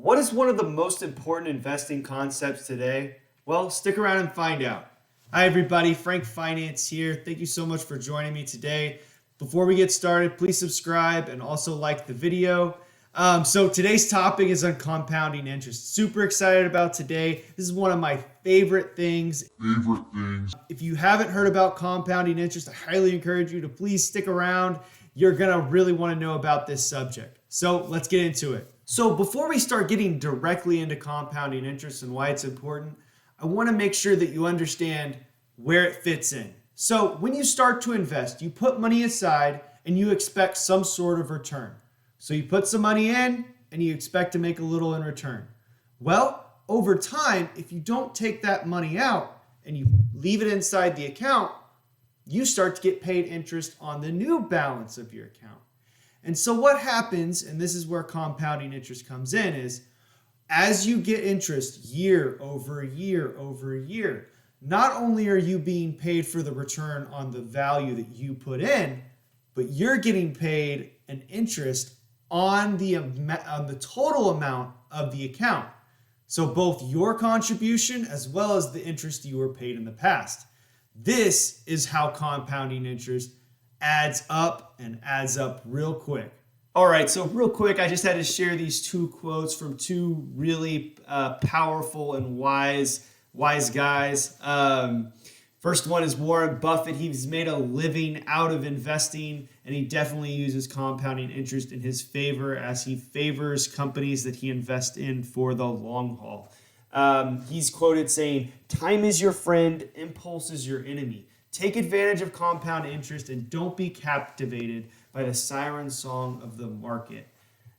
What is one of the most important investing concepts today? Well, stick around and find out. Hi, everybody. Frank Finance here. Thank you so much for joining me today. Before we get started, please subscribe and also like the video. So today's topic is on compounding interest. Super excited about today. This is one of my favorite things. If you haven't heard about compounding interest, I highly encourage you to please stick around. You're going to really want to know about this subject. So let's get into it. So before we start getting directly into compounding interest and why it's important, I want to make sure that you understand where it fits in. So when you start to invest, you put money aside and you expect some sort of return. So you put some money in and you expect to make a little in return. Well, over time, if you don't take that money out and you leave it inside the account, you start to get paid interest on the new balance of your account. And so what happens, and this is where compounding interest comes in, is as you get interest year over year over year, not only are you being paid for the return on the value that you put in, but you're getting paid an interest on the total amount of the account. So both your contribution as well as the interest you were paid in the past. This is how compounding interest adds up and adds up real quick. All right, so real quick, I just had to share these two quotes from two really powerful and wise guys. First one is Warren Buffett. He's made a living out of investing, and he definitely uses compounding interest in his favor as he favors companies that he invests in for the long haul. He's quoted saying, "Time is your friend, impulse is your enemy. Take advantage of compound interest and don't be captivated by the siren song of the market."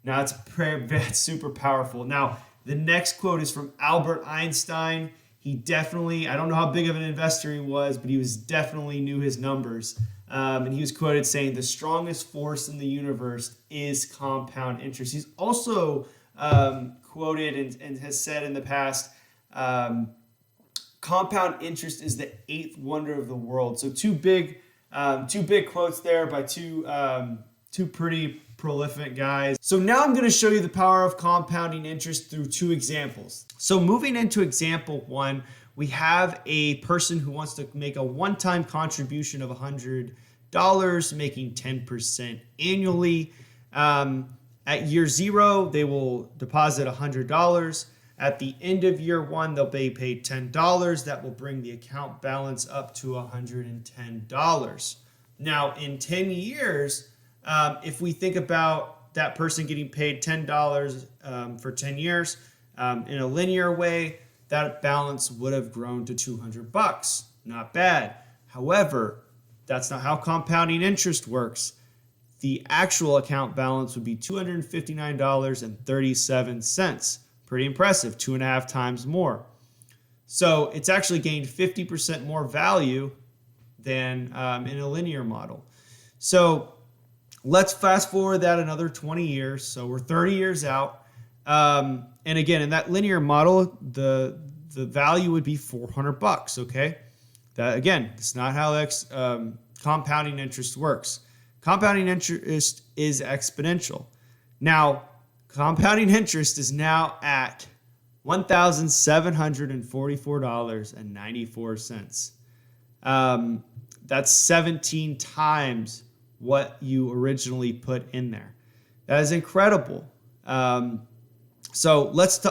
Now, that's super powerful. Now, the next quote is from Albert Einstein. He definitely, I don't know how big of an investor he was, but he definitely knew his numbers. And he was quoted saying, "The strongest force in the universe is compound interest." He's also quoted and has said in the past, compound interest is the eighth wonder of the world. So two big quotes there by two pretty prolific guys. So now I'm going to show you the power of compounding interest through two examples. So moving into example one, we have a person who wants to make a one-time contribution of $100, making 10% annually. At year zero, they will deposit $100. At the end of year one, they'll be paid $10. That will bring the account balance up to $110. Now, in 10 years, if we think about that person getting paid $10 for 10 years in a linear way, that balance would have grown to $200. Not bad. However, that's not how compounding interest works. The actual account balance would be $259.37. Pretty impressive, 2.5 times more. So it's actually gained 50% more value than in a linear model. So let's fast forward that another 20 years. So we're 30 years out. And again, in that linear model, the value would be $400, okay? That, again, it's not how compounding interest works. Compounding interest is exponential. Now, compounding interest is now at $1,744.94. That's 17 times what you originally put in there. That is incredible. So let's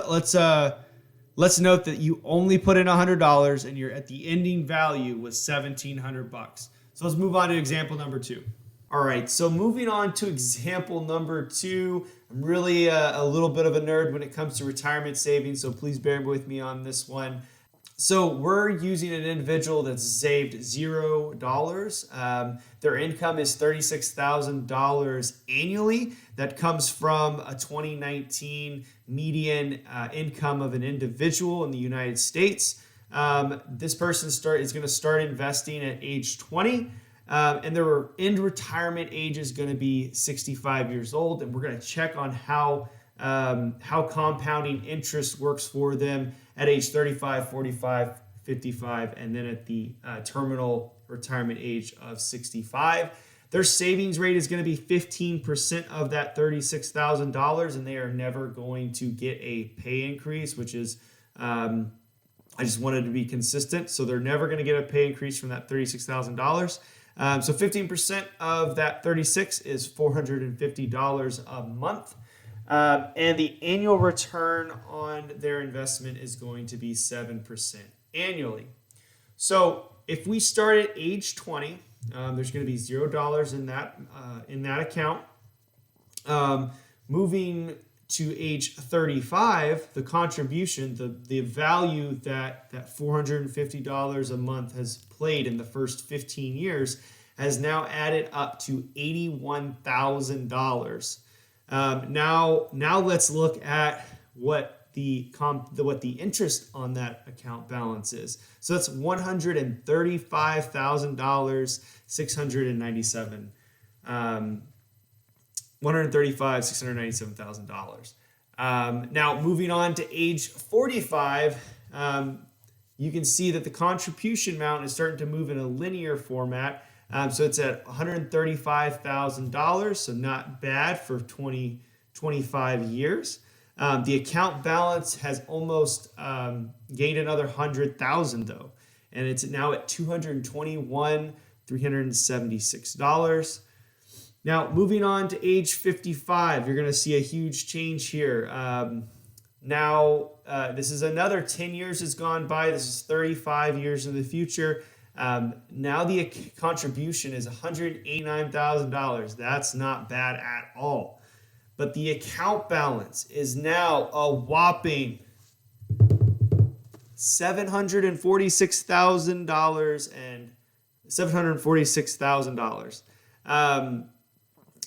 note that you only put in $100 and you're at the ending value was $1,700. So let's move on to example number two. All right, so moving on to example number two. I'm really a little bit of a nerd when it comes to retirement savings, so please bear with me on this one. So we're using an individual that's saved $0. Their income is $36,000 annually. That comes from a 2019 median income of an individual in the United States. This person is going to start investing at age 20. And their end retirement age is going to be 65 years old. And we're going to check on how compounding interest works for them at age 35, 45, 55, and then at the terminal retirement age of 65. Their savings rate is going to be 15% of that $36,000, and they are never going to get a pay increase, which is, I just wanted to be consistent. So they're never going to get a pay increase from that $36,000. So 15% of that 36 is $450 a month. And the annual return on their investment is going to be 7% annually. So if we start at age 20, there's going to be $0 in that account. Moving to age 35, the contribution, the value that $450 a month has played in the first 15 years has now added up to $81,000. Now let's look at what the interest on that account balance is. So that's $135,697. $135,697,000. Now moving on to age 45, you can see that the contribution amount is starting to move in a linear format. So it's at $135,000, so not bad for 25 years. The account balance has almost gained another $100,000 though, and it's now at $221,376. Now, moving on to age 55, you're going to see a huge change here. This is another 10 years has gone by. This is 35 years in the future. Now the contribution is $189,000. That's not bad at all. But the account balance is now a whopping $746,000.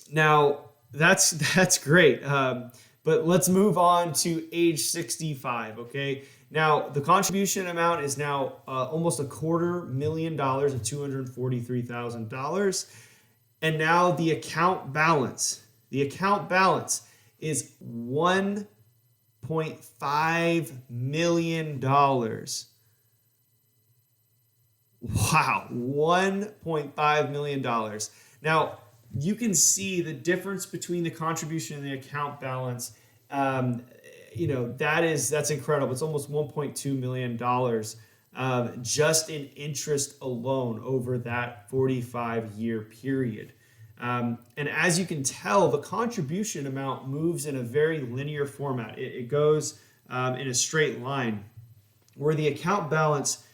Now that's great. But let's move on to age 65. Okay. Now the contribution amount is now almost $250,000 at $243,000, and now the account balance is $1.5 million. Wow, $1.5 million. Now, you can see the difference between the contribution and the account balance. That's incredible. It's almost $1.2 million just in interest alone over that 45-year period. And as you can tell, the contribution amount moves in a very linear format. It goes in a straight line, where the account balance,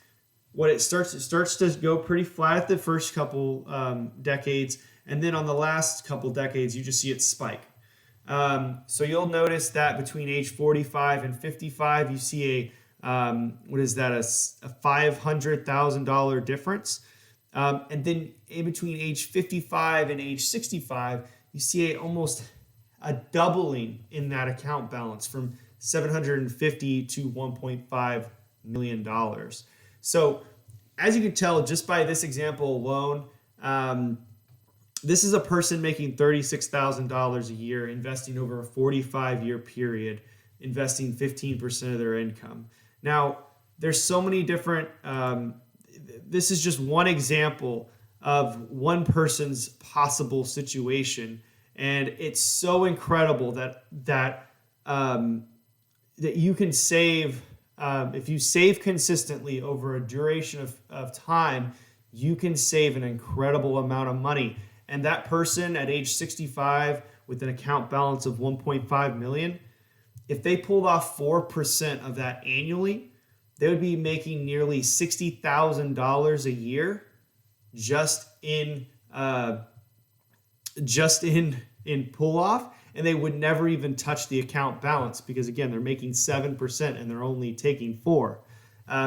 it starts to go pretty flat at the first couple decades, and then on the last couple decades, you just see it spike. So you'll notice that between age 45 and 55, you see a $500,000 difference. And then in between age 55 and age 65, you see almost a doubling in that account balance from $750,000 to $1.5 million. So as you can tell, just by this example alone, this is a person making $36,000 a year, investing over a 45-year period, investing 15% of their income. Now, there's so many different, this is just one example of one person's possible situation. And it's so incredible that you can save, if you save consistently over a duration of time, you can save an incredible amount of money. And that person at age 65 with an account balance of 1.5 million, if they pulled off 4% of that annually, they would be making nearly $60,000 a year just in pull off, and they would never even touch the account balance because, again, they're making 7% and they're only taking 4%.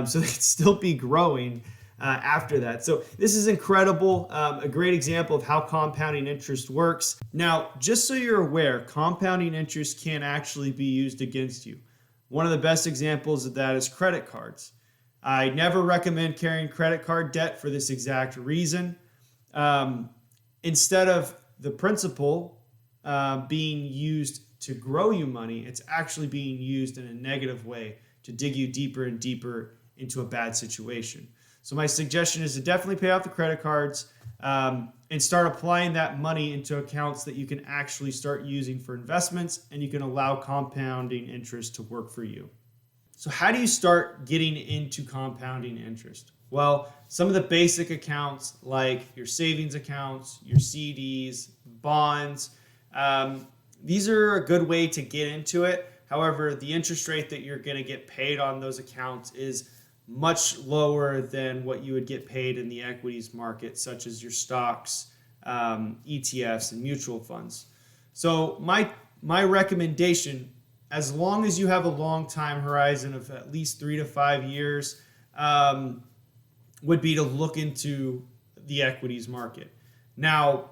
So they'd still be growing after that. So this is incredible, a great example of how compounding interest works. Now, just so you're aware, compounding interest can actually be used against you. One of the best examples of that is credit cards. I never recommend carrying credit card debt for this exact reason. Instead of the principal being used to grow you money, it's actually being used in a negative way to dig you deeper and deeper into a bad situation. So my suggestion is to definitely pay off the credit cards. and start applying that money into accounts that you can actually start using for investments, and you can allow compounding interest to work for you. So how do you start getting into compounding interest? Well, some of the basic accounts like your savings accounts, your CDs, bonds, these are a good way to get into it. However, the interest rate that you're going to get paid on those accounts is much lower than what you would get paid in the equities market, such as your stocks, ETFs, and mutual funds. So my recommendation, as long as you have a long time horizon of at least 3 to 5 years, would be to look into the equities market. Now,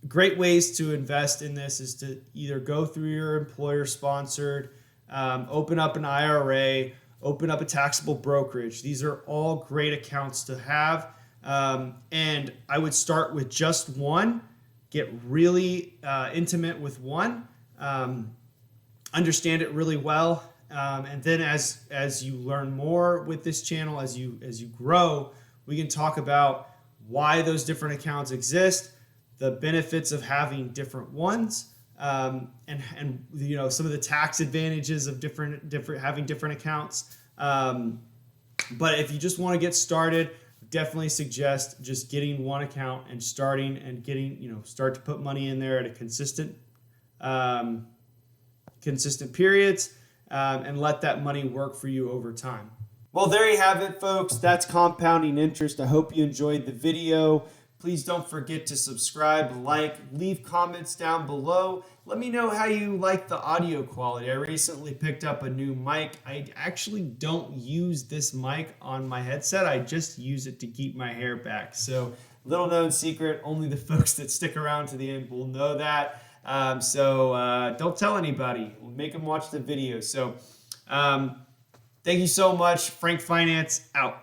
great ways to invest in this is to either go through your employer-sponsored, open up an IRA, open up a taxable brokerage. These are all great accounts to have. And I would start with just one, get really intimate with one, understand it really well. And then as you learn more with this channel, as you grow, we can talk about why those different accounts exist, the benefits of having different ones, and you know, some of the tax advantages of having different accounts. But if you just want to get started, definitely suggest just getting one account and starting and getting, you know, start to put money in there at a consistent periods, and let that money work for you over time. Well, there you have it, folks. That's compounding interest. I hope you enjoyed the video. Please don't forget to subscribe, like, leave comments down below. Let me know how you like the audio quality. I recently picked up a new mic. I actually don't use this mic on my headset. I just use it to keep my hair back. So, little known secret, only the folks that stick around to the end will know that. So don't tell anybody. Make them watch the video. So thank you so much. Frank Finance out.